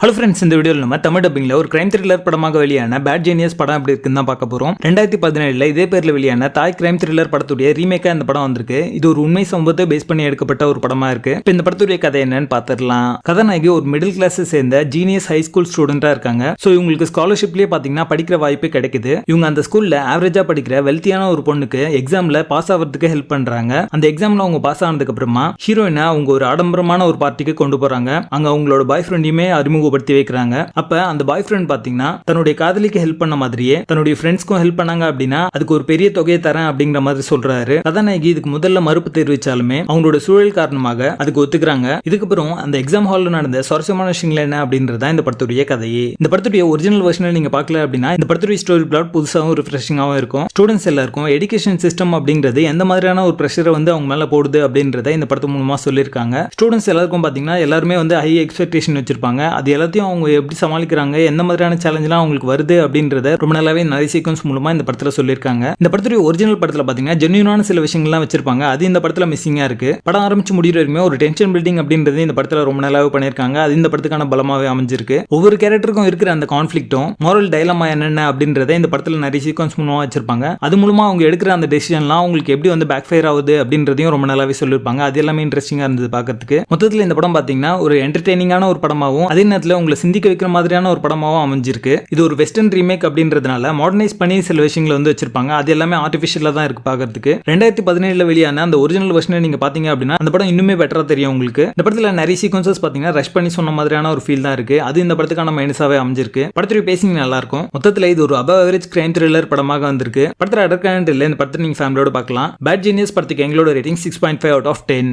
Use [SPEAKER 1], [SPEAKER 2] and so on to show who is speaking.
[SPEAKER 1] Hello friends, இந்த வீடியோவில் நம்ம தமிழ் டப்பிங்கில் ஒரு கிரைம் த்ரில்லர் படமாக வெளியான பேட் ஜீனியஸ் படம் எப்படி இருக்குன்னு தான் பார்க்க போகிறோம். 2017 இதே பேரில் வெளியான தாய் கிரைம் த்ரில்லர் படத்துடைய ரீமேக்காக இந்த படம் வந்திருக்கு. இது ஒரு உண்மை சம்பவத்தை பேஸ் பண்ணி எடுக்கப்பட்ட ஒரு படமா இருக்கு. இப்போ இந்த படத்துடைய கதை என்னன்னு பார்த்துடலாம். கதாநாயகி ஒரு மிடில் கிளாஸ் சேர்ந்த ஜீனியஸ் ஹை ஸ்கூல் ஸ்டூடெண்டா இருக்காங்க. ஸோ இவங்களுக்கு ஸ்காலர்ஷிப்லேயே பார்த்தீங்கன்னா படிக்கிற வாய்ப்பு கிடைக்குது. இவங்க அந்த ஸ்கூல்ல ஆவரேஜா படிக்கிற வெல்த்தியான ஒரு பொண்ணுக்கு எக்ஸாம்ல பாஸ் ஆகிறதுக்கு ஹெல்ப் பண்றாங்க. அந்த எக்ஸாம்ல அவங்க பாஸ் ஆனதுக்கு அப்புறமா ஹீரோயினை அவங்க ஒரு ஆடம்பரமான ஒரு பார்ட்டிக்கு கொண்டு போறாங்க. அங்க அவங்களோட பாய் ஃப்ரெண்டையுமே அறிமுகப்படுத்தி வைக்கிறாங்க. அப்ப அந்த பாய் ஃப்ரெண்ட் பாத்தீங்கன்னா தன்னுடைய காதலிக்கு ஹெல்ப் பண்ண மாதிரியே தன்னுடைய ஃப்ரெண்ட்ஸ்க்கும் ஹெல்ப் பண்ணாங்க அப்படின்னா அதுக்கு ஒரு பெரிய தொகையை தரேன் அப்படிங்கிற மாதிரி சொல்றாரு. கதாநாயகி இதுக்கு முதல்ல மறுப்பு தெரிவிச்சாலுமே அவங்களோட சூழல் காரணமாக அதுக்கு ஒத்துக்கிறாங்க. இதுக்கப்புறம் அந்த எக்ஸாம் ஹால்ல நடந்த சுவாரஸ்யமான விஷயங்கள் என்ன அப்படின்றத இந்த படத்துடைய கதையே. இந்த படத்துடைய ஒரிஜினல் வெர்ஷனை நீங்க பார்க்கல அப்படின்னா இந்த படத்துடைய ஸ்டோரி பிளாட் புதுசாகவும் ரிஃப்ரெஷிங்காகவும் இருக்கும். ஸ்டூடெண்ட்ஸ் எல்லாருக்கும் எஜுகேஷன் சிஸ்டம் அப்படிங்கிறது எந்த மாதிரியான ஒரு ப்ரெஷரை அவங்க மேல போடுது அப்படின்றத இந்த படத்து மூலமா சொல்லியிருக்காங்க. ஸ்டூடெண்ட்ஸ் எல்லாருக்கும் பாத்தீங்கன்னா எல்லாருமே ஹை எக்ஸ்பெக்டேஷன் வச்சிருப்பாங்க. அது எல்லாத்தையும் அவங்க எப்படி சமாளிக்கிறாங்க, எந்த மாதிரியான சேலஞ்செல்லாம் அவங்களுக்கு வருது அப்படின்றத ரொம்ப நல்லாவே நிறைய சீக்வன்ஸ் மூலமா இந்த படத்துல சொல்லியிருக்காங்க. இந்த படத்துடைய ஒரிஜினல் படத்துல பாத்தீங்கன்னா ஜென்யூனான சில விஷயங்கள்லாம் வச்சிருப்பாங்க. அது இந்த படத்துல மிஸ்ஸிங்கா இருக்கு. படம் ஆரம்பிச்சு முடிகிற வரைக்கும் ஒரு டென்ஷன் பில்டிங் அப்படின்றது இந்த படத்துல ரொம்ப நல்லாவே பண்ணியிருக்காங்க. அது இந்த படத்துக்கான பலமாவே அமைஞ்சிருக்கு. ஒவ்வொரு கேரக்டருக்கும் இருக்கிற அந்த கான்ஃபிளிக்டும் மோரல் டைலமா என்னென்ன அப்படின்றத இந்த படத்துல நிறைய சீக்வன்ஸ் மூலமா வச்சிருப்பாங்க. அது மூலமா அவங்க எடுக்கிற அந்த டெசிஷன்லாம் அவங்களுக்கு எப்படி பேக் ஃபயர் ஆகுது அப்படின்றதையும் ரொம்ப நல்லாவே சொல்லியிருப்பாங்க. அது எல்லாமே இன்ட்ரெஸ்டிங்கா இருந்தது பார்க்கறதுக்கு. மொத்தத்தில் இந்த படம் பாத்தீங்கன்னா ஒரு என்டர்டெய்னிங்கான ஒரு படமாகவும் அதே நேரத்தில் உங்களை சிந்திக்க வைக்கிற மாதிரியான ஒரு படமாகவும் அமைஞ்சிருக்கு. இது ஒரு வெஸ்டர்ன் ரீமேக் அப்படின்றதுனால மாடர்னைஸ் பண்ணி சில விஷயங்களை வச்சிருப்பாங்க. அது எல்லாமே ஆர்டிஃபிஷியலா தான் இருக்கு பார்க்கறதுக்கு. 2017 வெளியான அந்த ஒரிஜினல் வெர்ஷனை நீங்க பாத்தீங்க அப்படின்னா அந்த படம் இன்னுமே பெட்டரா தெரியும் உங்களுக்கு. இந்த படத்துல நிறைய சீக்வன்சஸ் பாத்தீங்கன்னா ரஷ் பண்ணி சொன்ன மாதிரியான ஒரு ஃபீல் தான் இருக்கு. அது இந்த படத்துக்கான மைனஸாவே அமைஞ்சிருக்கு. படத்துடைய பேசிங் நல்லா இருக்கும். மொத்தத்தில் இது ஒரு அபவ் அவரேஜ் கிரைம் த்ரில்லர் படமாக வந்திருக்கு. படத்துல அடர்கான்ட் இல்லை. இந்த படத்தை நீங்க ஃபேமிலியோட பார்க்கலாம். பேட் ஜீனியஸ் படத்துக்கு எங்களோட ரேட்டிங் 6.5 out of 10.